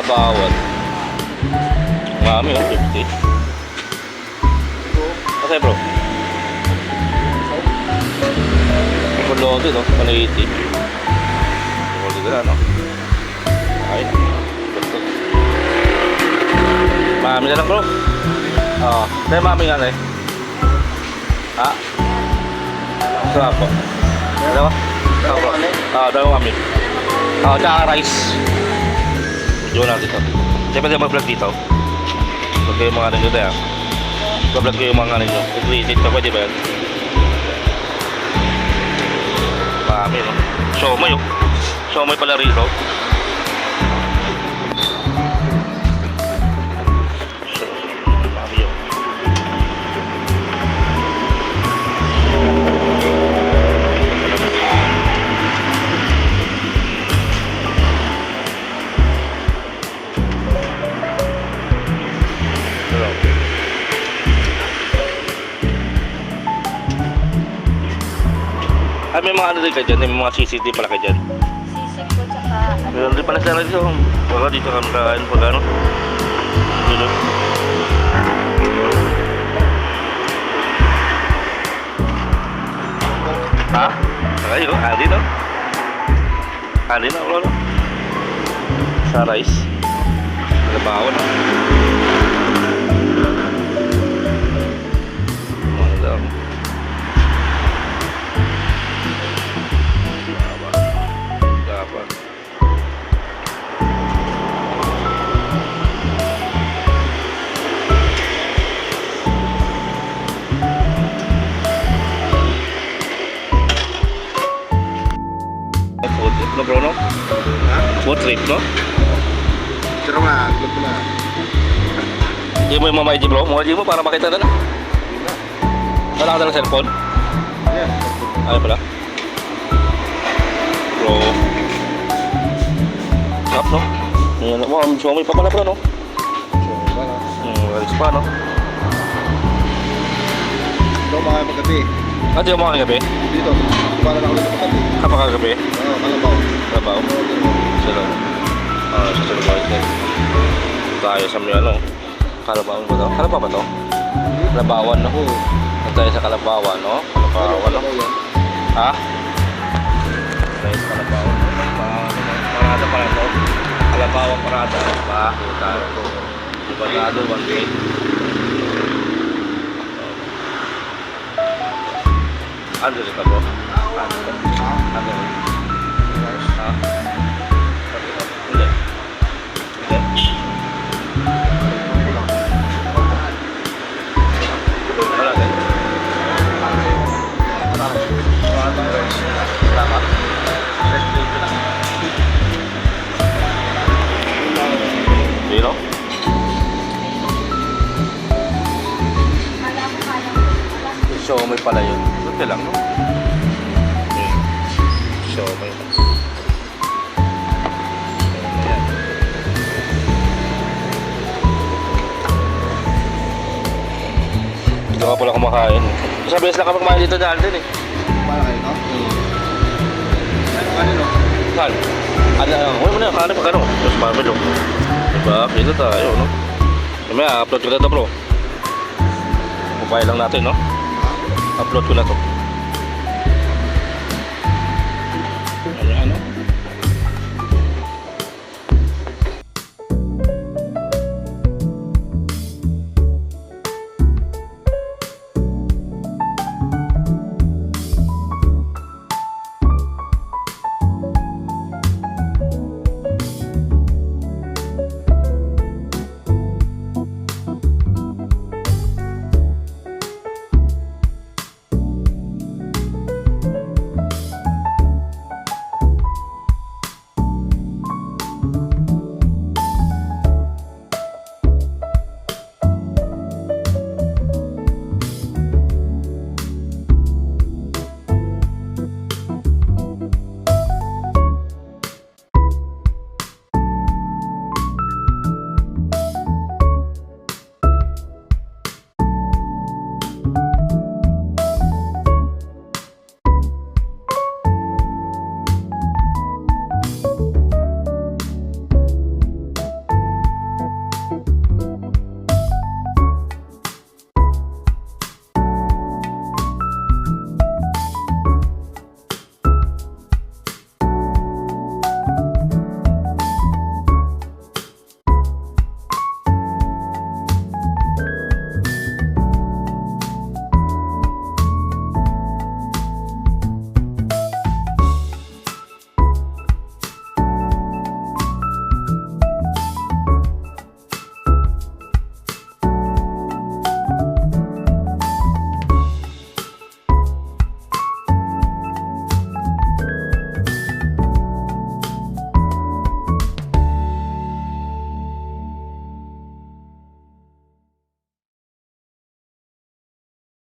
Kalabawan. Mami, 50. Kasi bro. Loaded, no? 180. Loaded na, no? Ay, mami na lang, bro. Oo. Kaya mami nga na eh. Ha? Sarap po. Dalawa? Oo, bro. Oo, dalawa mami. Oo, tsaka rice. Medyo na dito. Siya pwede mag-vlog dito. Vlog kayo mga ano nyo tayo. Vlog kayo mga ano nyo. Nag-visit ka, pwede ba yan? Mami, no? Siomay, oh. Siomay pala rito. Mami, oh. Ay, may mga ano rin ka dyan, may mga CCTV pala ka dyan. Sisig po tsaka... Meron rin pala sana dito. Baka dito kami kain pag ano. Dito. Ha? Ay, no? Adi, no? Adi na, ulo, no? Sa rice. Nalabawan, no? Ano daw? Dapat. Food trip, no bro, no? Food trip, no? Pero nga, aglog ko na. Hindi mo yung mama IG bro? Mga IG mo para makita na na. Wala ka na ng cellphone? Ayan. Ayaw pala. Bro. Sarap, no? Ayan, wow, may pa pala bro, no? So, wala. Walis pa, no? Ito mga paggabi. Ah, di ako makagabi? Dito, para lang ulit sa paggabi. Kapakagabi? Oo, kalabaw. Trabaho? Sila. Sa Sulubaw din. Tayo sa may ano. Kalabawan ba to? Kalabaw ba to? Kalabawan, no? Oo. Tayo sa Kalabawan, no? Kalabawan, no? Yan. Ha? Tayo sa Kalabawan, no? Parada pala to. Kalabawan parada. Bakit tayo to? Ibalado, 1K. Ano dito bro? Ano dito? Ano dito? Ha? Hindi. Hindi. Wala din. Tama. Zero? So may pala yun. Buti lang, no? So may hindi ka pala kumakain. Sa beses lang kami kumain dito dahil din eh. Para kayo, no? Ano, no? Saan? Ano lang? Huwag mo na, kanin pa gano'n. Diyos mami do. Diba? Pito tayo, no? May upload ko na ito bro. Mobile lang natin, no? Upload ko na to. Ano?